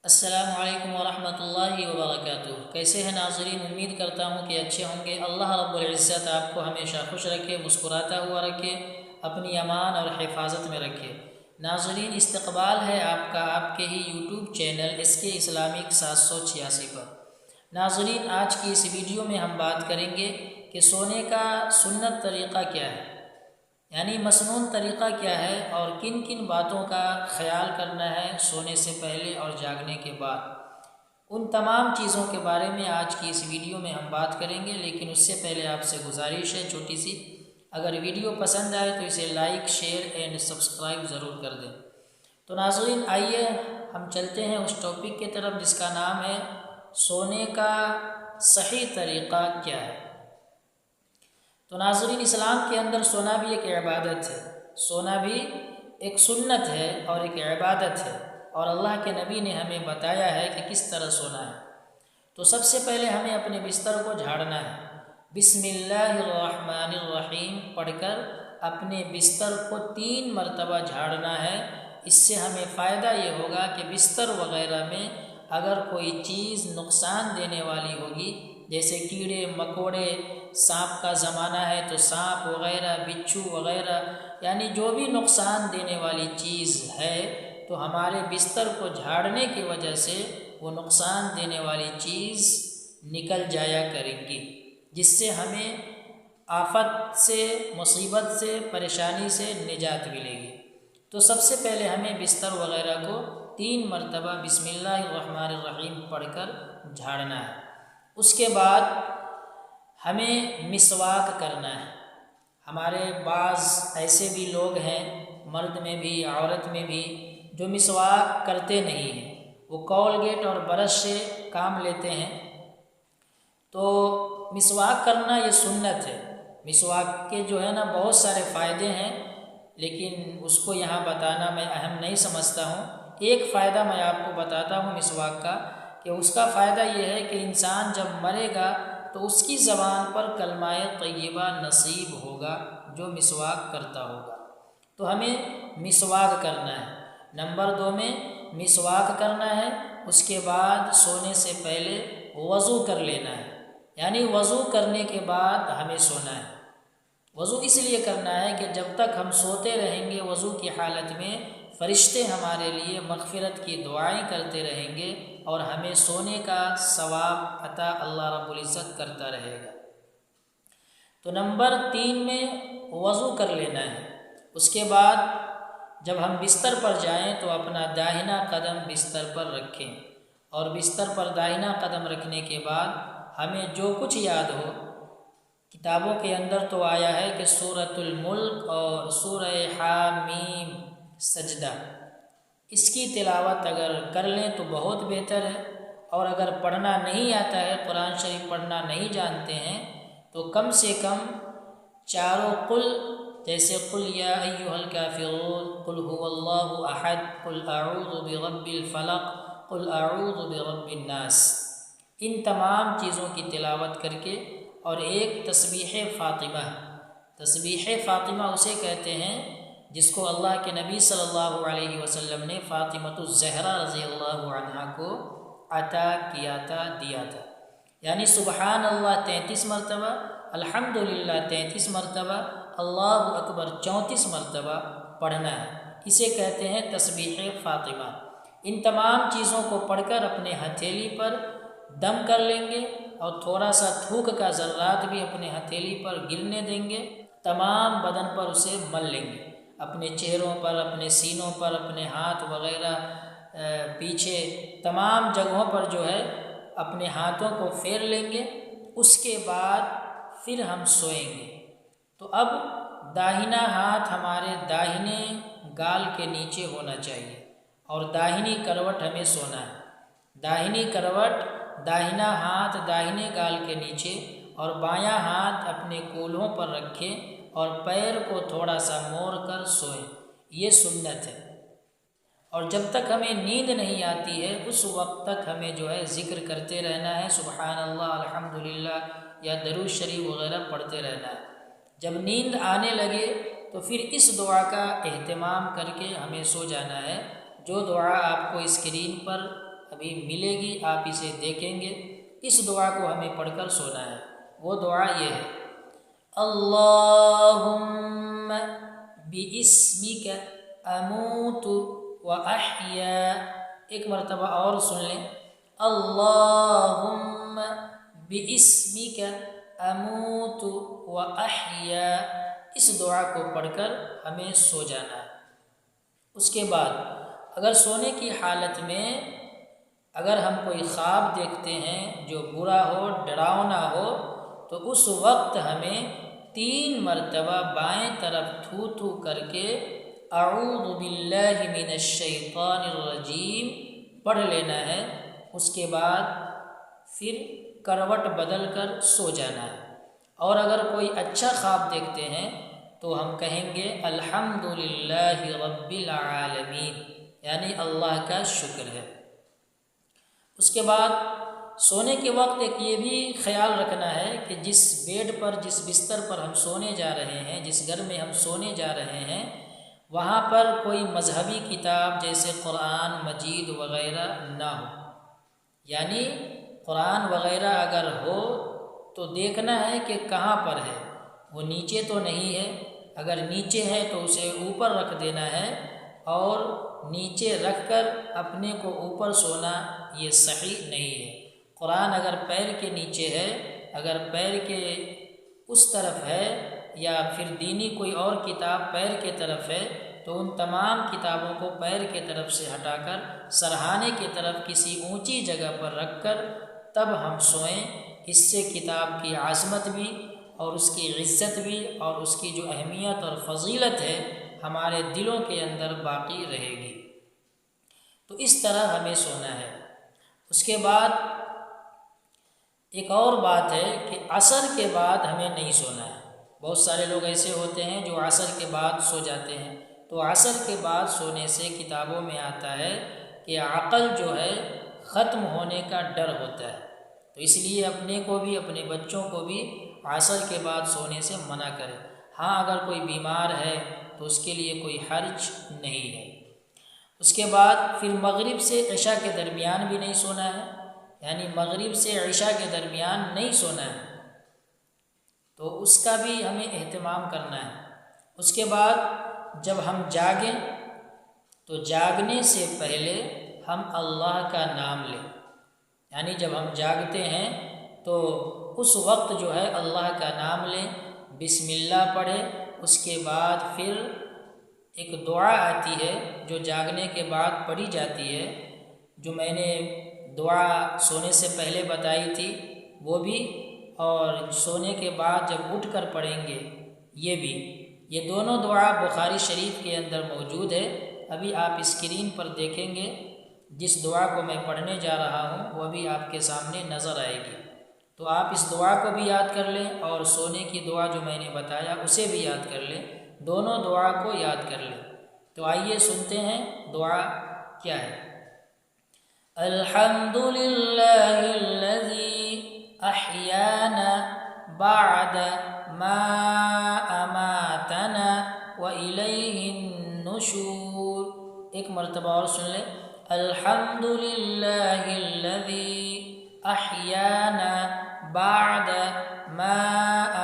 السلام علیکم ورحمۃ اللہ وبرکاتہ۔ کیسے ہیں ناظرین؟ امید کرتا ہوں کہ اچھے ہوں گے۔ اللہ رب العزت آپ کو ہمیشہ خوش رکھے، مسکراتا ہوا رکھے، اپنی امان اور حفاظت میں رکھے۔ ناظرین، استقبال ہے آپ کا آپ کے ہی یوٹیوب چینل SK اسلامک 786 پر۔ ناظرین، آج کی اس ویڈیو میں ہم بات کریں گے کہ سونے کا سنت طریقہ کیا ہے، یعنی مسنون طریقہ کیا ہے، اور کن کن باتوں کا خیال کرنا ہے سونے سے پہلے اور جاگنے کے بعد۔ ان تمام چیزوں کے بارے میں آج کی اس ویڈیو میں ہم بات کریں گے، لیکن اس سے پہلے آپ سے گزارش ہے چھوٹی سی، اگر ویڈیو پسند آئے تو اسے لائک، شیئر اینڈ سبسکرائب ضرور کر دیں۔ تو ناظرین، آئیے ہم چلتے ہیں اس ٹاپک کی طرف جس کا نام ہے سونے کا صحیح طریقہ کیا ہے۔ تو ناظرین، اسلام کے اندر سونا بھی ایک عبادت ہے، سونا بھی ایک سنت ہے اور ایک عبادت ہے، اور اللہ کے نبی نے ہمیں بتایا ہے کہ کس طرح سونا ہے۔ تو سب سے پہلے ہمیں اپنے بستر کو جھاڑنا ہے، بسم اللہ الرحمن الرحیم پڑھ کر اپنے بستر کو 3 مرتبہ جھاڑنا ہے۔ اس سے ہمیں فائدہ یہ ہوگا کہ بستر وغیرہ میں اگر کوئی چیز نقصان دینے والی ہوگی، جیسے کیڑے مکوڑے، سانپ کا زمانہ ہے تو سانپ وغیرہ، بچھو وغیرہ، یعنی جو بھی نقصان دینے والی چیز ہے تو ہمارے بستر کو جھاڑنے کی وجہ سے وہ نقصان دینے والی چیز نکل جایا کریں گی، جس سے ہمیں آفت سے، مصیبت سے، پریشانی سے نجات ملے گی۔ تو سب سے پہلے ہمیں بستر وغیرہ کو 3 مرتبہ بسم اللہ الرحمن الرحیم پڑھ کر جھاڑنا ہے۔ اس کے بعد ہمیں مسواک کرنا ہے۔ ہمارے بعض ایسے بھی لوگ ہیں، مرد میں بھی عورت میں بھی، جو مسواک کرتے نہیں ہیں، وہ کولگیٹ اور برش سے کام لیتے ہیں۔ تو مسواک کرنا یہ سنت ہے۔ مسواک کے جو ہے نا بہت سارے فائدے ہیں، لیکن اس کو یہاں بتانا میں اہم نہیں سمجھتا ہوں۔ ایک فائدہ میں آپ کو بتاتا ہوں مسواک کا، کہ اس کا فائدہ یہ ہے کہ انسان جب مرے گا تو اس کی زبان پر کلمہ طیبہ نصیب ہوگا جو مسواک کرتا ہوگا۔ تو ہمیں مسواک کرنا ہے۔ نمبر 2 میں مسواک کرنا ہے۔ اس کے بعد سونے سے پہلے وضو کر لینا ہے، یعنی وضو کرنے کے بعد ہمیں سونا ہے۔ وضو اس لیے کرنا ہے کہ جب تک ہم سوتے رہیں گے وضو کی حالت میں، فرشتے ہمارے لیے مغفرت کی دعائیں کرتے رہیں گے اور ہمیں سونے کا ثواب عطا اللہ رب العزت کرتا رہے گا۔ تو نمبر 3 میں وضو کر لینا ہے۔ اس کے بعد جب ہم بستر پر جائیں تو اپنا داہنا قدم بستر پر رکھیں، اور بستر پر داہنا قدم رکھنے کے بعد ہمیں جو کچھ یاد ہو، کتابوں کے اندر تو آیا ہے کہ سورۃ الملک اور سورہ حامیم سجدہ، اس کی تلاوت اگر کر لیں تو بہت بہتر ہے، اور اگر پڑھنا نہیں آتا ہے، قرآن شریف پڑھنا نہیں جانتے ہیں، تو کم سے کم چاروں قل، جیسے قل یا ایھا الکافرون، قل ھو اللہ احد، قل اعوذ برب الفلق، قل اعوذ برب الناس، ان تمام چیزوں کی تلاوت کر کے، اور ایک تسبیح فاطمہ، تسبیح فاطمہ اسے کہتے ہیں جس کو اللہ کے نبی صلی اللہ علیہ وسلم نے فاطمۃ الزہرا رضی اللہ عنہا کو عطا کیا تھا، دیا تھا، یعنی سبحان اللہ 33 مرتبہ، الحمدللہ 33 مرتبہ، اللہ اکبر 34 مرتبہ پڑھنا ہے۔ اسے کہتے ہیں تسبیح فاطمہ۔ ان تمام چیزوں کو پڑھ کر اپنے ہتھیلی پر دم کر لیں گے، اور تھوڑا سا تھوک کا ذرات بھی اپنے ہتھیلی پر گرنے دیں گے، تمام بدن پر اسے مل لیں گے، اپنے چہروں پر، اپنے سینوں پر، اپنے ہاتھ وغیرہ، پیچھے تمام جگہوں پر جو ہے اپنے ہاتھوں کو پھیر لیں گے۔ اس کے بعد پھر ہم سوئیں گے۔ تو اب داہنا ہاتھ ہمارے داہنے گال کے نیچے ہونا چاہیے، اور داہنی کروٹ ہمیں سونا ہے۔ داہنی کروٹ، داہنا ہاتھ داہنے گال کے نیچے، اور بایاں ہاتھ اپنے کولہوں پر رکھیں اور پیر کو تھوڑا سا موڑ کر سوئیں، یہ سنت ہے۔ اور جب تک ہمیں نیند نہیں آتی ہے اس وقت تک ہمیں جو ہے ذکر کرتے رہنا ہے، سبحان اللہ، الحمدللہ، یا درود شریف وغیرہ پڑھتے رہنا ہے۔ جب نیند آنے لگے تو پھر اس دعا کا اہتمام کر کے ہمیں سو جانا ہے، جو دعا آپ کو اسکرین پر ابھی ملے گی، آپ اسے دیکھیں گے۔ اس دعا کو ہمیں پڑھ کر سونا ہے۔ وہ دعا یہ ہے، اللہم بِاسْمِکَ اموت واحیا۔ ایک مرتبہ اور سن لیں، اللہم بِاسْمِکَ اموت واحیا۔ اس دعا کو پڑھ کر ہمیں سو جانا ہے۔ اس کے بعد اگر سونے کی حالت میں اگر ہم کوئی خواب دیکھتے ہیں جو برا ہو، ڈراؤنا ہو، تو اس وقت ہمیں 3 مرتبہ بائیں طرف تھو تھو کر کے اعوذ باللہ من الشیطان الرجیم پڑھ لینا ہے۔ اس کے بعد پھر کروٹ بدل کر سو جانا ہے۔ اور اگر کوئی اچھا خواب دیکھتے ہیں تو ہم کہیں گے الحمدللہ رب العالمین، یعنی اللہ کا شکر ہے۔ اس کے بعد سونے کے وقت ایک یہ بھی خیال رکھنا ہے کہ جس بیڈ پر، جس بستر پر ہم سونے جا رہے ہیں، جس گھر میں ہم سونے جا رہے ہیں، وہاں پر کوئی مذہبی کتاب جیسے قرآن مجید وغیرہ نہ ہو۔ یعنی قرآن وغیرہ اگر ہو تو دیکھنا ہے کہ کہاں پر ہے، وہ نیچے تو نہیں ہے، اگر نیچے ہے تو اسے اوپر رکھ دینا ہے، اور نیچے رکھ کر اپنے کو اوپر سونا یہ صحیح نہیں ہے۔ قرآن اگر پیر کے نیچے ہے، اگر پیر کے اس طرف ہے، یا پھر دینی کوئی اور کتاب پیر کے طرف ہے، تو ان تمام کتابوں کو پیر کے طرف سے ہٹا کر سرہانے کی طرف کسی اونچی جگہ پر رکھ کر تب ہم سوئیں۔ اس سے کتاب کی عظمت بھی اور اس کی عزت بھی اور اس کی جو اہمیت اور فضیلت ہے ہمارے دلوں کے اندر باقی رہے گی۔ تو اس طرح ہمیں سونا ہے۔ اس کے بعد ایک اور بات ہے کہ عصر کے بعد ہمیں نہیں سونا ہے۔ بہت سارے لوگ ایسے ہوتے ہیں جو عصر کے بعد سو جاتے ہیں، تو عصر کے بعد سونے سے کتابوں میں آتا ہے کہ عقل جو ہے ختم ہونے کا ڈر ہوتا ہے، تو اس لیے اپنے کو بھی اپنے بچوں کو بھی عصر کے بعد سونے سے منع کریں۔ ہاں اگر کوئی بیمار ہے تو اس کے لیے کوئی حرج نہیں ہے۔ اس کے بعد پھر مغرب سے عشاء کے درمیان بھی نہیں سونا ہے، یعنی مغرب سے عشاء کے درمیان نہیں سونا ہے، تو اس کا بھی ہمیں اہتمام کرنا ہے۔ اس کے بعد جب ہم جاگیں تو جاگنے سے پہلے ہم اللہ کا نام لیں، یعنی جب ہم جاگتے ہیں تو اس وقت جو ہے اللہ کا نام لیں، بسم اللہ پڑھیں۔ اس کے بعد پھر ایک دعا آتی ہے جو جاگنے کے بعد پڑھی جاتی ہے، جو میں نے دعا سونے سے پہلے بتائی تھی وہ بھی، اور سونے کے بعد جب اٹھ کر پڑھیں گے یہ بھی۔ یہ دونوں دعا بخاری شریف کے اندر موجود ہے، ابھی آپ اسکرین پر دیکھیں گے۔ جس دعا کو میں پڑھنے جا رہا ہوں وہ بھی آپ کے سامنے نظر آئے گی، تو آپ اس دعا کو بھی یاد کر لیں اور سونے کی دعا جو میں نے بتایا اسے بھی یاد کر لیں، دونوں دعا کو یاد کر لیں۔ تو آئیے سنتے ہیں دعا کیا ہے۔ الحمدللہ الذی احیانا بعد ما اماتنا والیہ النشور۔ ایک مرتبہ اور سن لیں، الحمدللہ الذی احیانا بعد ما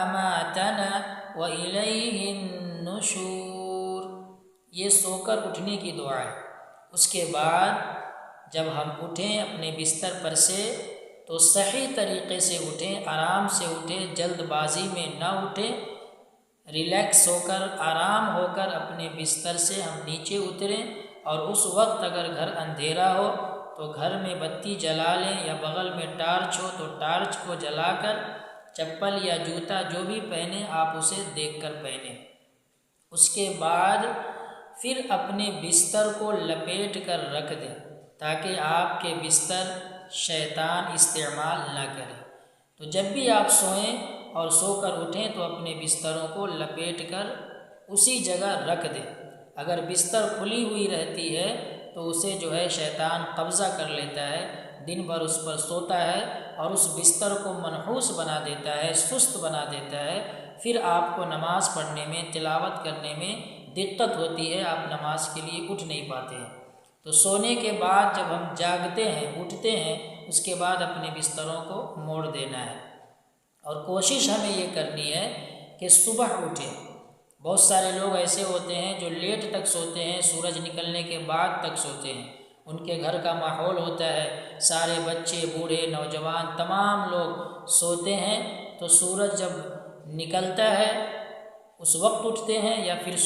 اماتنا والیہ النشور۔ یہ سو کر اٹھنے کی دعا ہے۔ اس کے بعد جب ہم اٹھیں اپنے بستر پر سے تو صحیح طریقے سے اٹھیں، آرام سے اٹھیں، جلد بازی میں نہ اٹھیں، ریلیکس ہو کر آرام ہو کر اپنے بستر سے ہم نیچے اتریں، اور اس وقت اگر گھر اندھیرا ہو تو گھر میں بتی جلا لیں، یا بغل میں ٹارچ ہو تو ٹارچ کو جلا کر چپل یا جوتا جو بھی پہنیں آپ اسے دیکھ کر پہنیں۔ اس کے بعد پھر اپنے بستر کو لپیٹ کر رکھ دیں تاکہ آپ کے بستر شیطان استعمال نہ کرے۔ تو جب بھی آپ سوئیں اور سو کر اٹھیں تو اپنے بستروں کو لپیٹ کر اسی جگہ رکھ دیں۔ اگر بستر کھلی ہوئی رہتی ہے تو اسے جو ہے شیطان قبضہ کر لیتا ہے، دن بھر اس پر سوتا ہے اور اس بستر کو منحوس بنا دیتا ہے، سست بنا دیتا ہے، پھر آپ کو نماز پڑھنے میں، تلاوت کرنے میں دقت ہوتی ہے، آپ نماز کے لیے اٹھ نہیں پاتے ہیں۔ تو سونے کے بعد جب ہم جاگتے ہیں، اٹھتے ہیں، اس کے بعد اپنے بستروں کو موڑ دینا ہے، اور کوشش ہمیں یہ کرنی ہے کہ صبح اٹھیں۔ بہت سارے لوگ ایسے ہوتے ہیں جو لیٹ تک سوتے ہیں، سورج نکلنے کے بعد تک سوتے ہیں۔ ان کے گھر کا ماحول ہوتا ہے، سارے بچے، بوڑھے، نوجوان، تمام لوگ سوتے ہیں، تو سورج جب نکلتا ہے اس وقت اٹھتے ہیں، یا پھر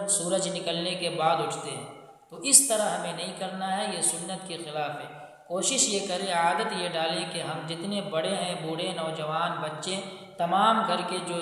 سورج نکلنے کے بعد اٹھتے ہیں۔ تو اس طرح ہمیں نہیں کرنا ہے، یہ سنت کے خلاف ہے۔ کوشش یہ کریں، عادت یہ ڈالیں کہ ہم جتنے بڑے ہیں، بوڑھے، نوجوان، بچے، تمام گھر کے جو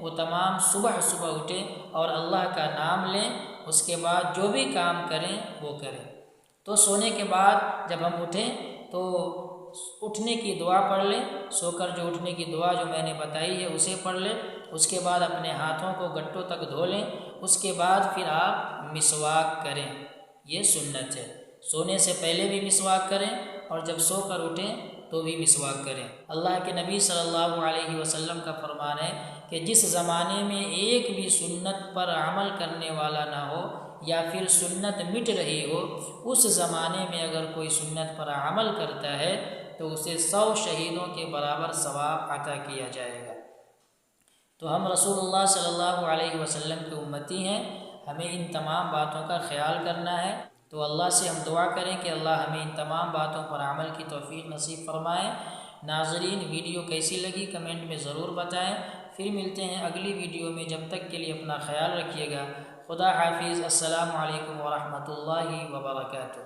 وہ تمام صبح اٹھیں اور اللہ کا نام لیں، اس کے بعد جو بھی کام کریں وہ کریں۔ تو سونے کے بعد جب ہم اٹھیں تو اٹھنے کی دعا پڑھ لیں، سو کر جو اٹھنے کی دعا جو میں نے بتائی ہے اسے پڑھ لیں، اس کے بعد اپنے ہاتھوں کو گٹوں تک دھو لیں، اس کے بعد پھر آپ مسواک کریں۔ یہ سنت ہے، سونے سے پہلے بھی مسواک کریں اور جب سو کر اٹھیں تو بھی مسواک کریں۔ اللہ کے نبی صلی اللہ علیہ وسلم کا فرمان ہے کہ جس زمانے میں ایک بھی سنت پر عمل کرنے والا نہ ہو یا پھر سنت مٹ رہی ہو، اس زمانے میں اگر کوئی سنت پر عمل کرتا ہے تو اسے 100 شہیدوں کے برابر ثواب عطا کیا جائے گا۔ تو ہم رسول اللہ صلی اللہ علیہ وسلم کے امتی ہیں، ہمیں ان تمام باتوں کا خیال کرنا ہے۔ تو اللہ سے ہم دعا کریں کہ اللہ ہمیں ان تمام باتوں پر عمل کی توفیق نصیب فرمائے۔ ناظرین، ویڈیو کیسی لگی کمنٹ میں ضرور بتائیں۔ پھر ملتے ہیں اگلی ویڈیو میں، جب تک کے لیے اپنا خیال رکھیے گا۔ خدا حافظ۔ السلام علیکم ورحمۃ اللہ وبرکاتہ۔